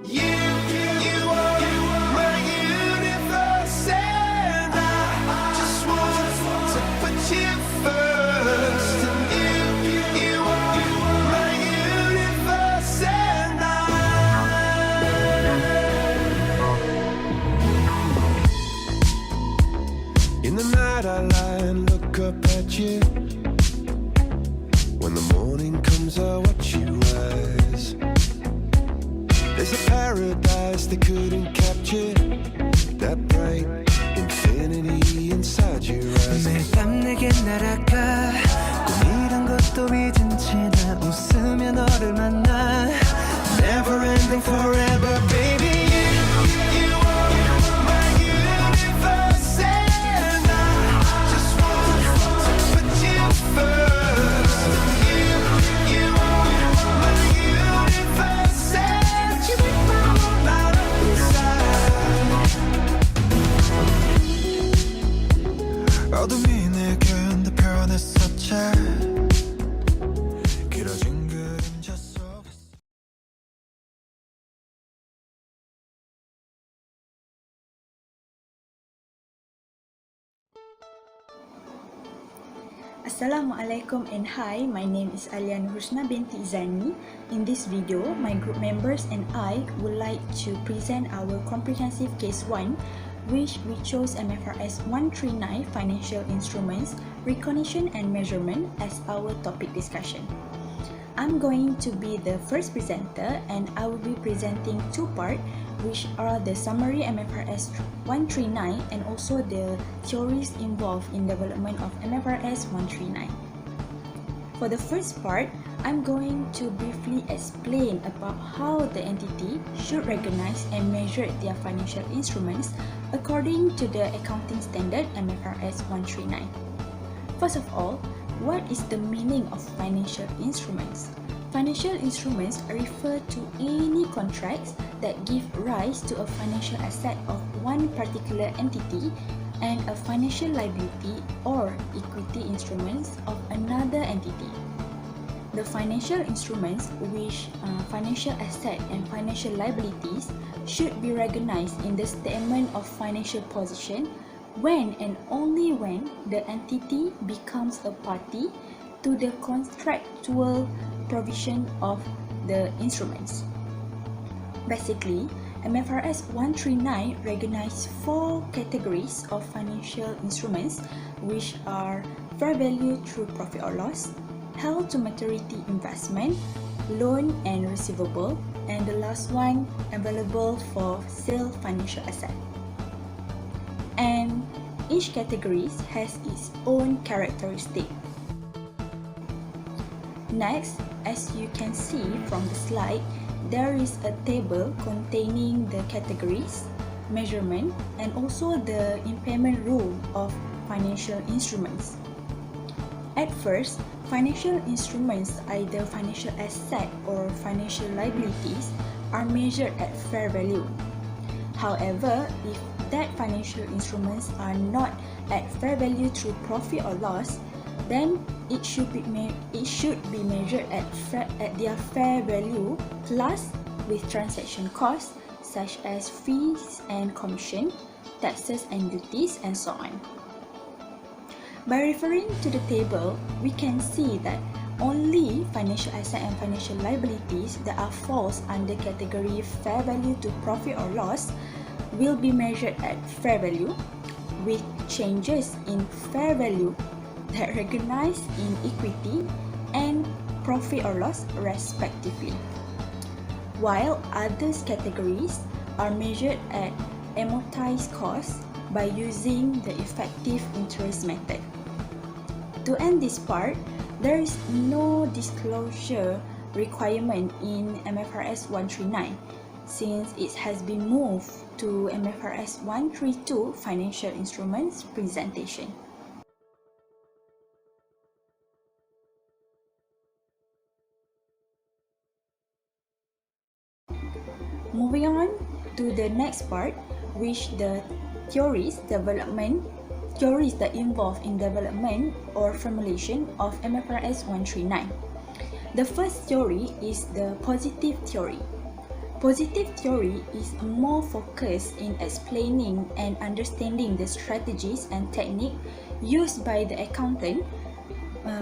You are my universe, and I just want to put you first. You are my universe, and in the night I lie and look up at you. When the morning comes I watch you rise. There's a paradise they couldn't capture, that bright infinity inside your eyes. 매일 밤 내게 날아가 꿈이란 것도 잊은 채 나 웃으며 너를 만나. Never ending forever baby. You are my universe, and I just want to put you first. You are my universe, and you make my whole light up inside. 어둠이 내겐 더 변했었지. 길어진 그림자 속에서. Assalamualaikum and hi, my name is Alya Husna Binti Izani. In this video, my group members and I would like to present our comprehensive case 1, which we chose MFRS 139 Financial Instruments, Recognition and Measurement as our topic discussion. I'm going to be the first presenter and I will be presenting two parts, which are the summary MFRS 139 and also the theories involved in development of MFRS 139. For the first part, I'm going to briefly explain about how the entity should recognize and measure their financial instruments according to the accounting standard MFRS 139. First of all, what is the meaning of financial instruments? Financial instruments refer to any contracts that give rise to a financial asset of one particular entity and a financial liability or equity instruments of another entity. The financial instruments which financial asset and financial liabilities should be recognized in the statement of financial position when and only when the entity becomes a party to the contractual provision of the instruments. Basically, MFRS 139 recognizes four categories of financial instruments, which are fair value through profit or loss, held to maturity investment, loan and receivable, and the last one, available for sale financial asset. And each category has its own characteristic. Next, as you can see from the slide, there is a table containing the categories, measurement, and also the impairment rule of financial instruments. At first, financial instruments, either financial asset or financial liabilities, are measured at fair value. However, if that financial instruments are not at fair value through profit or loss, then it should be measured at their fair value plus with transaction costs such as fees and commission, taxes and duties, and so on. By referring to the table, we can see that only financial asset and financial liabilities that are falls under category fair value to profit or loss will be measured at fair value, with changes in fair value that recognized in equity and profit or loss respectively, while other categories are measured at amortized cost by using the effective interest method. To end this part, there is no disclosure requirement in MFRS 139 since it has been moved to MFRS 132 Financial Instruments presentation. Moving on to the next part, which the theories that involve in development or formulation of MFRS 139. The first theory is the positive theory. Positive theory is more focused in explaining and understanding the strategies and technique used by the accountant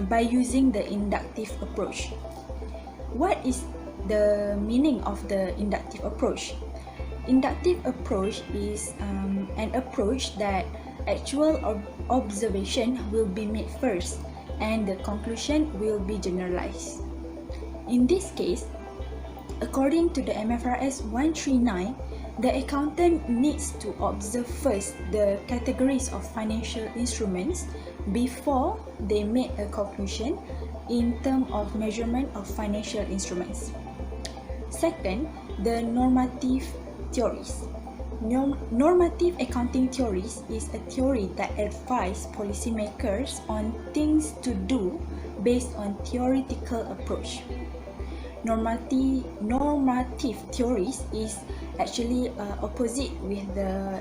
by using the inductive approach. What is the meaning of the inductive approach? Inductive approach is an approach that actual observation will be made first and the conclusion will be generalized. In this case, according to the MFRS 139, the accountant needs to observe first the categories of financial instruments before they make a conclusion in terms of measurement of financial instruments. Second, the normative theories. Normative accounting theories is a theory that advises policymakers on things to do based on theoretical approach. Normative theories is actually opposite with the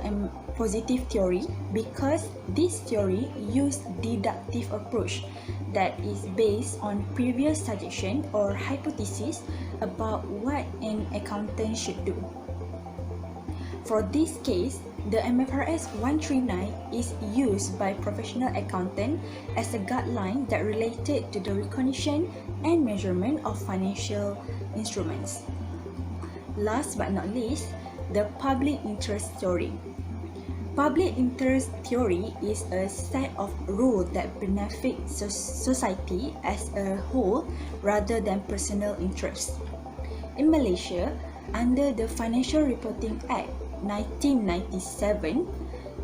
positive theory because this theory use deductive approach that is based on previous suggestion or hypothesis about what an accountant should do. For this case, the MFRS 139 is used by professional accountant as a guideline that related to the recognition and measurement of financial instruments. Last but not least, the public interest theory. Public interest theory is a set of rules that benefit society as a whole rather than personal interest. In Malaysia, under the Financial Reporting Act 1997,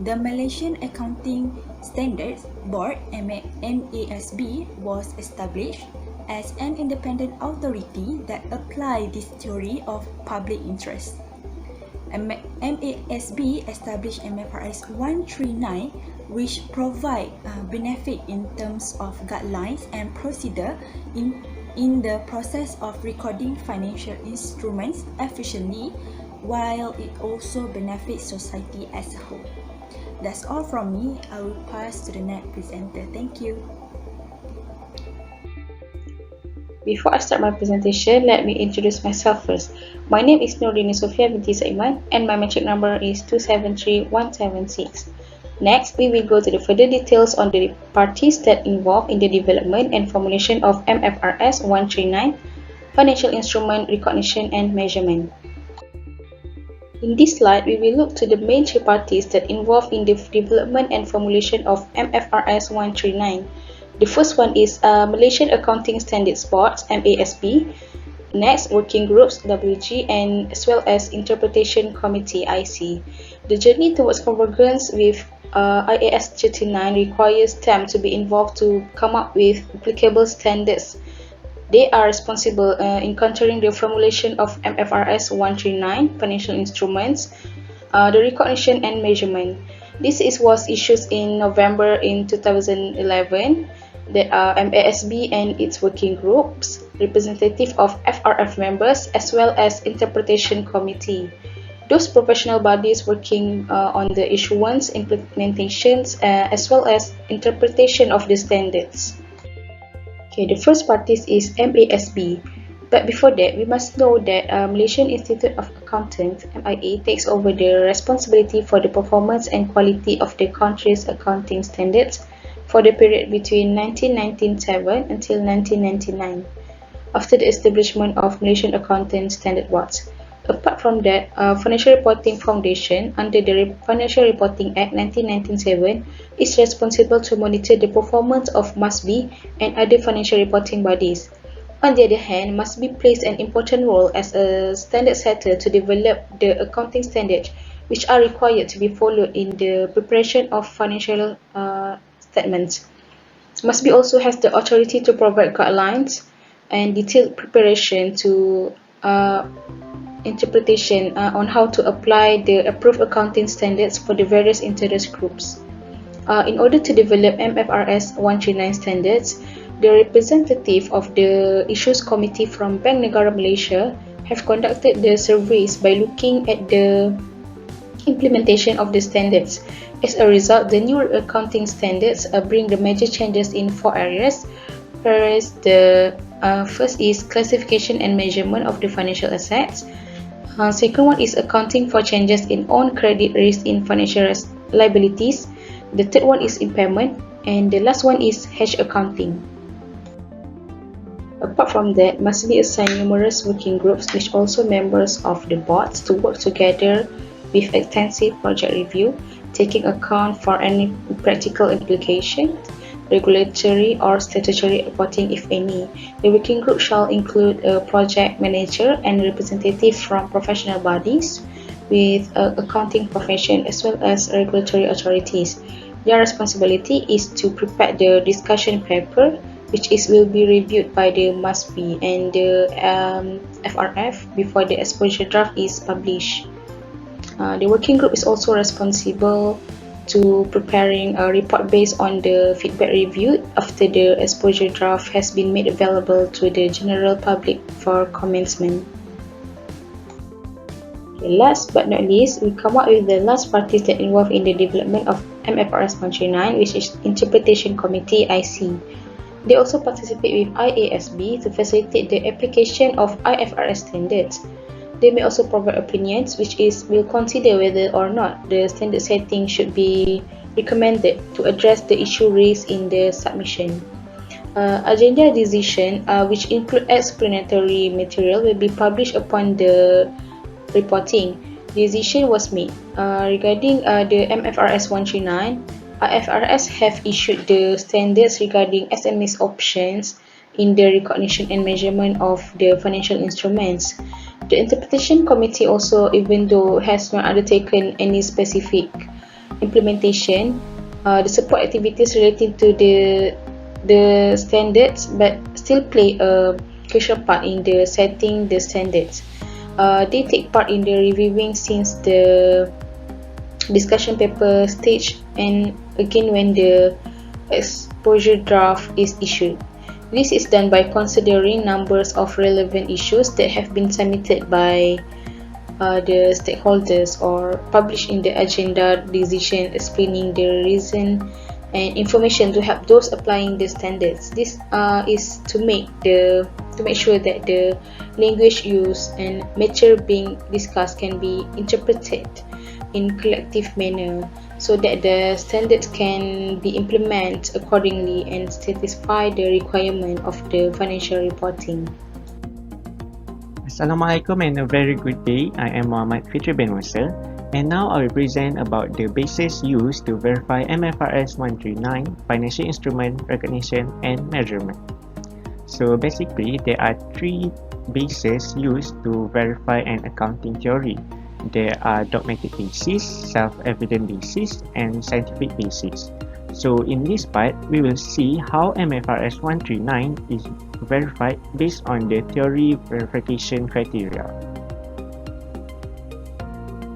the Malaysian Accounting Standards Board MASB was established as an independent authority that apply this theory of public interest. MASB established MFRS 139, which provide benefit in terms of guidelines and procedure in the process of recording financial instruments efficiently, while it also benefits society as a whole. That's all from me. I will pass to the next presenter. Thank you. Before I start my presentation, let me introduce myself first. My name is Nurdini Sofia Binti Saeman and my matric number is 273176. Next, we will go to the further details on the parties that involved in the development and formulation of MFRS 139, Financial Instrument Recognition and Measurement. In this slide, we will look to the main three parties that involved in the development and formulation of MFRS 139. The first one is Malaysian Accounting Standards Board, MASB. Next, Working Groups, WG, and as well as Interpretation Committee, IC. The journey towards convergence with IAS 39 requires them to be involved to come up with applicable standards. They are responsible in countering the formulation of MFRS 139, Financial Instruments, the recognition and measurement. This was issued in November in 2011. That are MASB and its working groups, representative of FRF members, as well as Interpretation Committee. Those professional bodies working on the issuance, implementations, as well as interpretation of the standards. Okay, the first party is MASB. But before that, we must know that Malaysian Institute of Accountants (MIA) takes over the responsibility for the performance and quality of the country's accounting standards for the period between 1997 until 1999, after the establishment of Malaysian Accounting Standard Boards. Apart from that, Financial Reporting Foundation, under the Financial Reporting Act 1997, is responsible to monitor the performance of MASB and other financial reporting bodies. On the other hand, MASB plays an important role as a standard setter to develop the accounting standards which are required to be followed in the preparation of financial statements. MASB also has the authority to provide guidelines and detailed preparation to interpretation on how to apply the approved accounting standards for the various interest groups. In order to develop MFRS 139 standards, the representative of the Issues Committee from Bank Negara Malaysia have conducted the surveys by looking at the implementation of the standards. As a result, the new accounting standards bring the major changes in 4 areas, whereas the first is classification and measurement of the financial assets. Second one is accounting for changes in own credit risk in financial liabilities. The third one is impairment, and the last one is hedge accounting. Apart from that, must be assigned numerous working groups which also members of the boards to work together with extensive project review, taking account for any practical implications, regulatory or statutory reporting if any. The working group shall include a project manager and representative from professional bodies with accounting profession as well as regulatory authorities. Their responsibility is to prepare the discussion paper which will be reviewed by the MASB and the FRF before the exposure draft is published. The working group is also responsible to preparing a report based on the feedback reviewed after the exposure draft has been made available to the general public for commencement. Last but not least, we come up with the last parties that involved in the development of MFRS 139, which is Interpretation Committee IC. They also participate with IASB to facilitate the application of IFRS standards. They may also provide opinions, which will consider whether or not the standard setting should be recommended to address the issue raised in the submission. Agenda decision, which include explanatory material, will be published upon the reporting. Decision was made regarding the MFRS 139. IFRS have issued the standards regarding SMS options in the recognition and measurement of the financial instruments. The Interpretation Committee also, even though has not undertaken any specific implementation, the support activities relating to the standards, but still play a crucial part in the setting the standards. They take part in the reviewing since the discussion paper stage and again when the exposure draft is issued. This is done by considering numbers of relevant issues that have been submitted by the stakeholders or published in the agenda decision, explaining the reason and information to help those applying the standards. This is to make sure that the language used and matter being discussed can be interpreted in collective manner so that the standards can be implemented accordingly and satisfy the requirement of the financial reporting. Assalamualaikum and a very good day. I am Fitri bin Musa, and now I will present about the basis used to verify MFRS 139 financial instrument recognition and measurement. So basically, there are three bases used to verify an accounting theory. There are dogmatic basis, self-evident basis, and scientific basis. So in this part, we will see how MFRS 139 is verified based on the theory verification criteria.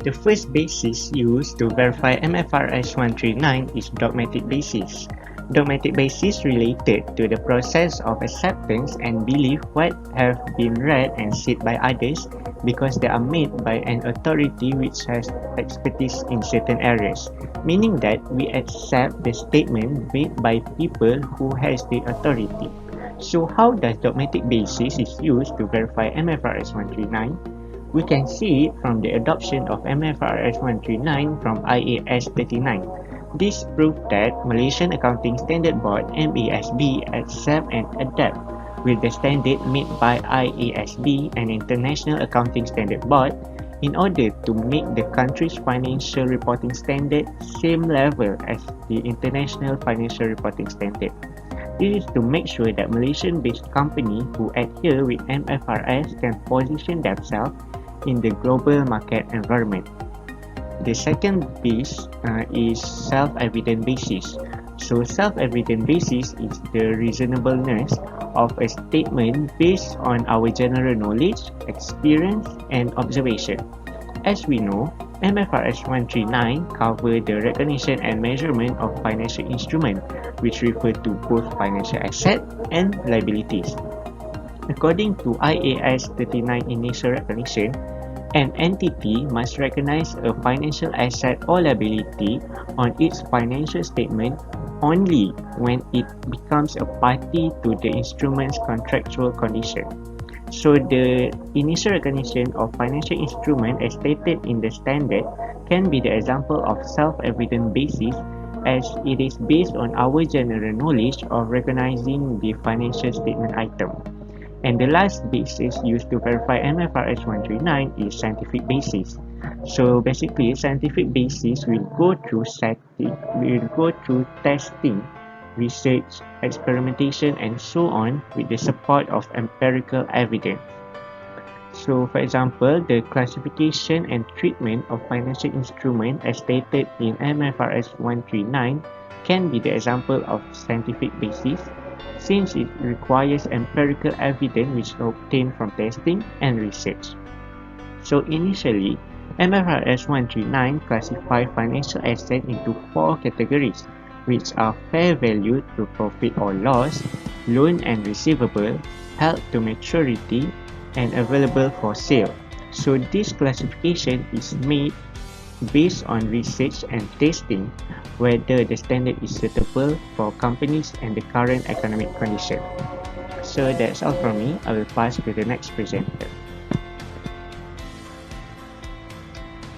The first basis used to verify MFRS 139 is dogmatic basis. Dogmatic basis related to the process of acceptance and belief what have been read and said by others because they are made by an authority which has expertise in certain areas, meaning that we accept the statement made by people who has the authority. So how does dogmatic basis is used to verify MFRS 139? We can see it from the adoption of MFRS 139 from IAS 39. This proved that Malaysian Accounting Standard Board MASB accept and adapt with the standard made by IASB and International Accounting Standard Board in order to make the country's financial reporting standard same level as the International Financial Reporting Standard. This is to make sure that Malaysian-based companies who adhere with MFRS can position themselves in the global market environment. The second base is self-evident basis. So self-evident basis is the reasonableness of a statement based on our general knowledge, experience, and observation. As we know, MFRS 139 covers the recognition and measurement of financial instruments, which refer to both financial assets and liabilities. According to IAS 39 initial recognition, an entity must recognize a financial asset or liability on its financial statement only when it becomes a party to the instrument's contractual condition. So the initial recognition of financial instrument as stated in the standard can be the example of self-evident basis, as it is based on our general knowledge of recognizing the financial statement item. And the last basis used to verify MFRS 139 is scientific basis. So basically, scientific basis will go through testing, research, experimentation, and so on with the support of empirical evidence. So, for example, the classification and treatment of financial instrument as stated in MFRS 139 can be the example of scientific basis, since it requires empirical evidence which is obtained from testing and research. So initially, MFRS 139 classifies financial assets into 4 categories, which are fair value through profit or loss, loan and receivable, held to maturity, and available for sale. So this classification is made based on research and testing whether the standard is suitable for companies and the current economic condition. So that's all from me. I will pass to the next presenter.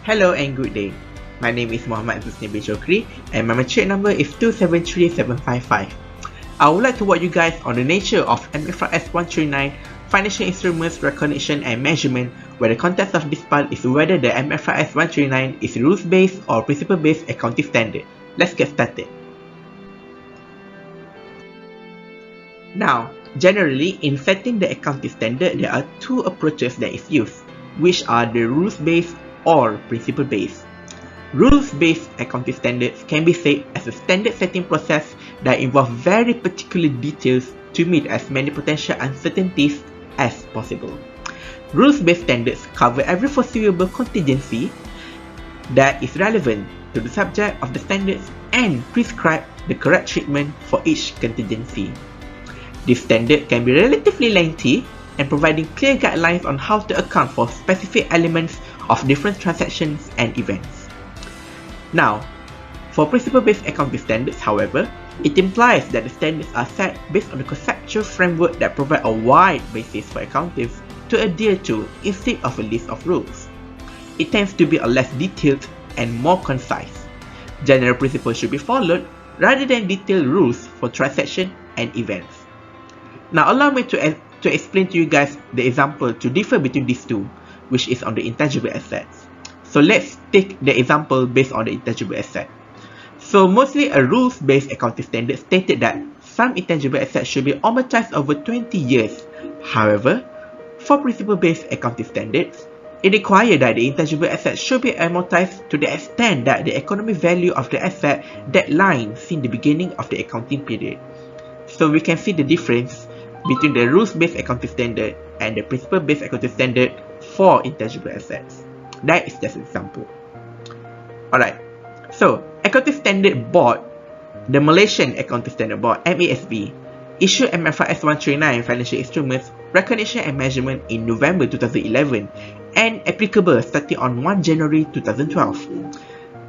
Hello and good day. My name is Zulhusni bin Shokri and my matric number is 273755. I would like to walk you guys on the nature of MFRS 139 Financial Instruments Recognition and Measurement, where the context of this part is whether the MFRS 139 is rules-based or principle-based accounting standard. Let's get started. Now, generally in setting the accounting standard, there are 2 approaches that is used, which are the rules-based or principle-based. Rules-based accounting standards can be said as a standard setting process that involves very particular details to meet as many potential uncertainties as possible. Rules-based standards cover every foreseeable contingency that is relevant to the subject of the standards and prescribe the correct treatment for each contingency. This standard can be relatively lengthy and providing clear guidelines on how to account for specific elements of different transactions and events. Now, for principle-based accounting standards, however, it implies that the standards are set based on the conceptual framework that provide a wide basis for accountants to adhere to instead of a list of rules. It tends to be a less detailed and more concise. General principles should be followed rather than detailed rules for transactions and events. Now, allow me to explain to you guys the example to differ between these two, which is on the intangible assets. So let's take the example based on the intangible asset. So mostly a rules-based accounting standard stated that some intangible assets should be amortized over 20 years. However, for principle-based accounting standards, it requires that the intangible assets should be amortized to the extent that the economic value of the asset deadline since the beginning of the accounting period. So we can see the difference between the rules-based accounting standard and the principle-based accounting standard for intangible assets. That is just an example. Alright, so Accounting Standard Board, the Malaysian Accounting Standard Board (MASB), issued MFRS 139 Financial Instruments Recognition and Measurement in November 2011 and applicable starting on 1 January 2012.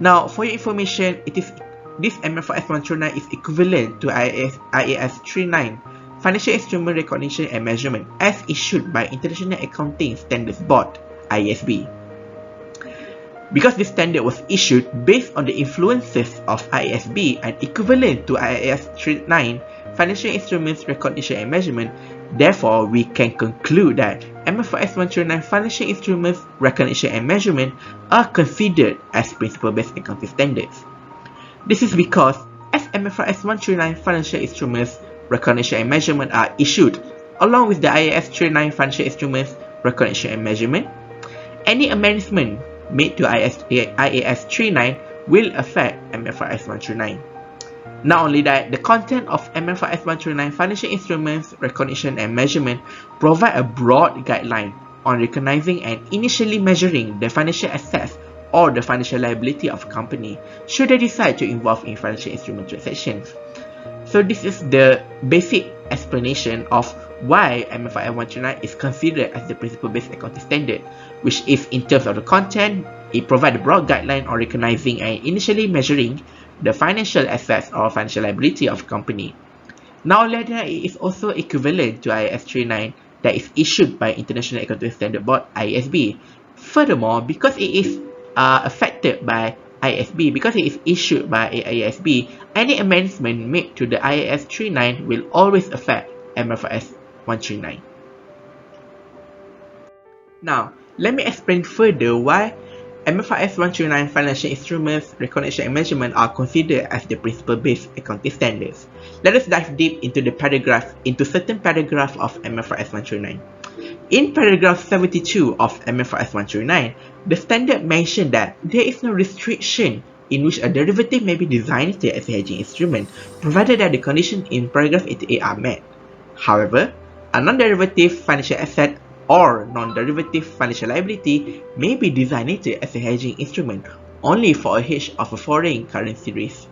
Now, for your information, this MFRS 139 is equivalent to IAS 39 Financial Instrument Recognition and Measurement as issued by International Accounting Standards Board (IASB). Because this standard was issued based on the influences of IASB and equivalent to IAS 39 Financial Instruments Recognition and Measurement, therefore we can conclude that MFRS 139 Financial Instruments Recognition and Measurement are considered as principle-based accounting standards. This is because as MFRS 139 Financial Instruments Recognition and Measurement are issued along with the IAS 39 Financial Instruments Recognition and Measurement, any amendment made to IAS 39 will affect MFRS 139. Not only that, the content of MFRS 139 Financial Instruments Recognition and Measurement provide a broad guideline on recognizing and initially measuring the financial assets or the financial liability of a company should they decide to involve in financial instrument transactions. So this is the basic explanation of why MFRS 139 is considered as the principle-based accounting standard, which is in terms of the content, it provides a broad guideline on recognizing and initially measuring the financial assets or financial liability of a company. Now, later, it is also equivalent to IAS 39 that is issued by International Accounting Standard Board IASB. Furthermore, because it is affected by IASB, because it is issued by IASB, any amendment made to the IAS 39 will always affect MFRS 139. Now, let me explain further why MFRS 139 financial instruments, recognition and measurement are considered as the principle-based accounting standards. Let us dive deep into certain paragraphs of MFRS 139. In paragraph 72 of MFRS 139, the standard mentioned that there is no restriction in which a derivative may be designated as a hedging instrument, provided that the conditions in paragraph 88 are met. However, a non-derivative financial asset or non-derivative financial liability may be designated as a hedging instrument only for a hedge of a foreign currency risk.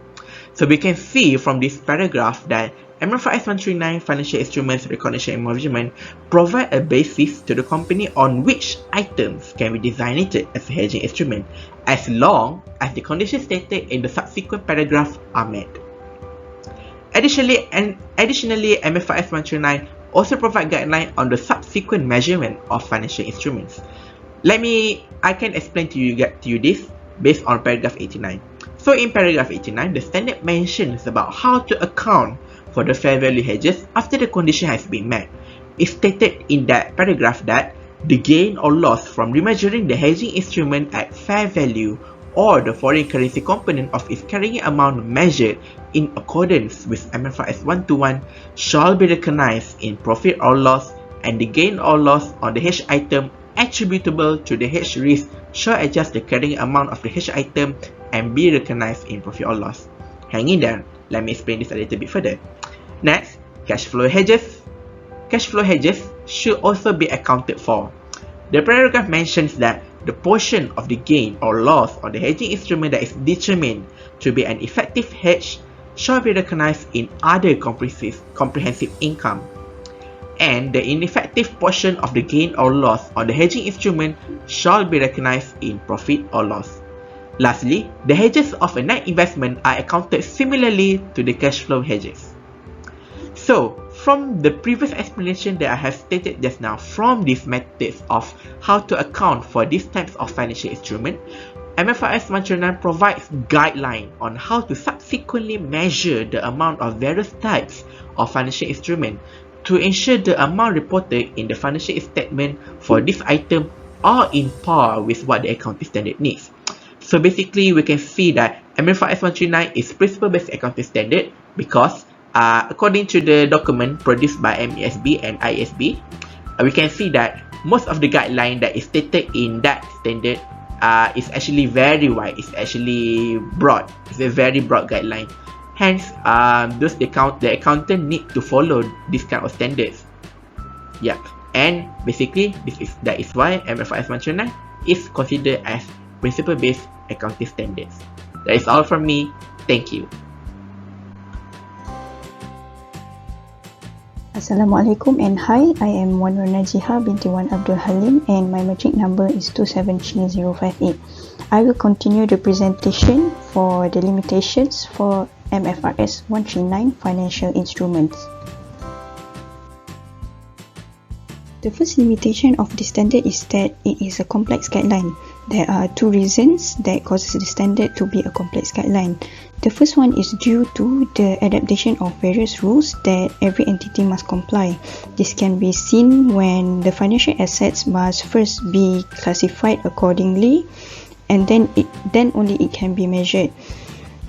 So we can see from this paragraph that MFRS 139 financial instruments, recognition and measurement provide a basis to the company on which items can be designated as a hedging instrument as long as the conditions stated in the subsequent paragraph are met. Additionally, MFRS 139 also provide guidelines on the subsequent measurement of financial instruments. I can explain to you this based on paragraph 89. So in paragraph 89, the standard mentions about how to account for the fair value hedges after the condition has been met. It's stated in that paragraph that the gain or loss from remeasuring the hedging instrument at fair value or the foreign currency component of its carrying amount measured in accordance with MFRS 121 shall be recognized in profit or loss, and the gain or loss on the hedge item attributable to the hedge risk shall adjust the carrying amount of the hedge item and be recognized in profit or loss. Hang in there, let me explain this a little bit further. Next, cash flow hedges. Cash flow hedges should also be accounted for. The paragraph mentions that the portion of the gain or loss on the hedging instrument that is determined to be an effective hedge shall be recognized in other comprehensive income, and the ineffective portion of the gain or loss on the hedging instrument shall be recognized in profit or loss. Lastly, the hedges of a net investment are accounted similarly to the cash flow hedges. So, from the previous explanation that I have stated just now, from these methods of how to account for these types of financial instrument, MFRS 129 provides guidelines on how to subsequently measure the amount of various types of financial instrument to ensure the amount reported in the financial statement for this item are in par with what the accounting standard needs. So basically, we can see that MFRS 129 is principle-based accounting standard because according to the document produced by MESB and ISB, we can see that most of the guideline that is stated in that standard is actually very wide. It's actually broad. It's a very broad guideline. Hence, the accountant need to follow this kind of standards. Yeah, and basically that is why MFRS 129 is considered as principle-based accounting standards. That is all from me. Thank you. Assalamualaikum and hi, I am Wan Nur Najihah Binti Wan Ab Halim and my matric number is 273058. I will continue the presentation for the limitations for MFRS 139 financial instruments. The first limitation of the standard is that it is a complex guideline. There are two reasons that causes the standard to be a complex guideline. The first one is due to the adaptation of various rules that every entity must comply. This can be seen when the financial assets must first be classified accordingly, and then only it can be measured.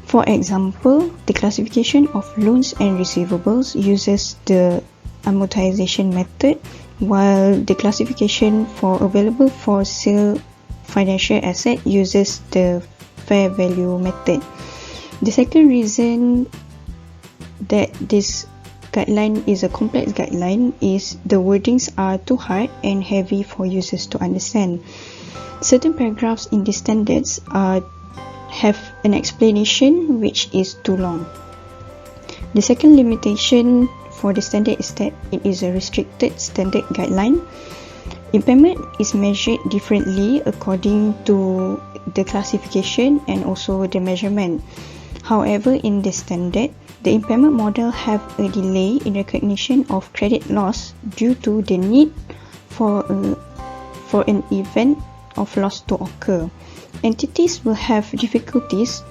For example, the classification of loans and receivables uses the amortization method, while the classification for available for sale financial asset uses the fair value method. The second reason that this guideline is a complex guideline is the wordings are too hard and heavy for users to understand. Certain paragraphs in the standards have an explanation which is too long. The second limitation for the standard is that it is a restricted standard guideline. Impairment is measured differently according to the classification and also the measurement. However, in the standard, the impairment model have a delay in recognition of credit loss due to the need for an event of loss to occur. Entities will have difficulties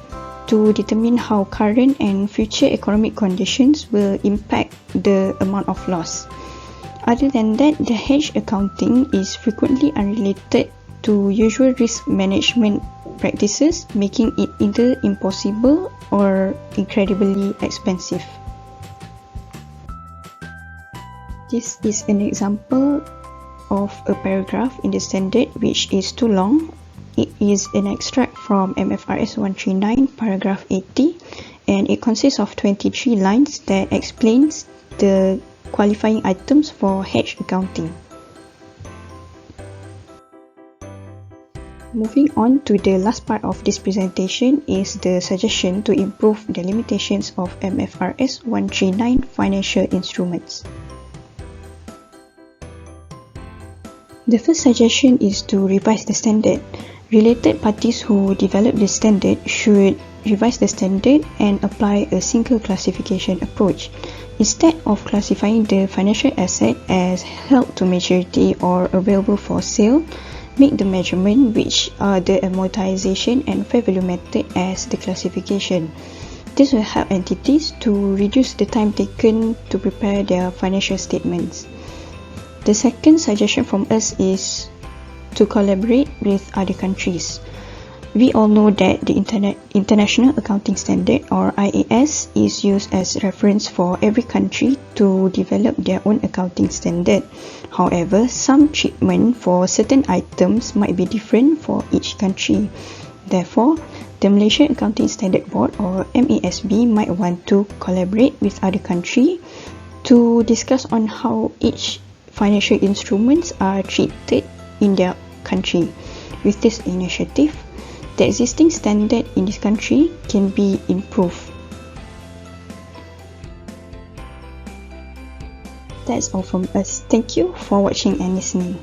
to determine how current and future economic conditions will impact the amount of loss. Other than that, the hedge accounting is frequently unrelated to usual risk management practices, making it either impossible or incredibly expensive. This is an example of a paragraph in the standard which is too long. It is an extract from MFRS 139 paragraph 80, and it consists of 23 lines that explains the qualifying items for hedge accounting. Moving on to the last part of this presentation is the suggestion to improve the limitations of MFRS 139 financial instruments. The first suggestion is to revise the standard. Related parties who develop the standard should revise the standard and apply a single classification approach. Instead of classifying the financial asset as held to maturity or available for sale, make the measurement, which are the amortization and fair value method, as the classification. This will help entities to reduce the time taken to prepare their financial statements. The second suggestion from us is to collaborate with other countries. We all know that the International Accounting Standard, or IAS, is used as reference for every country to develop their own accounting standard. However, some treatment for certain items might be different for each country. Therefore, the Malaysian Accounting Standard Board, or MASB, might want to collaborate with other countries to discuss on how each financial instruments are treated in their country. With this initiative, the existing standard in this country can be improved. That's all from us. Thank you for watching and listening.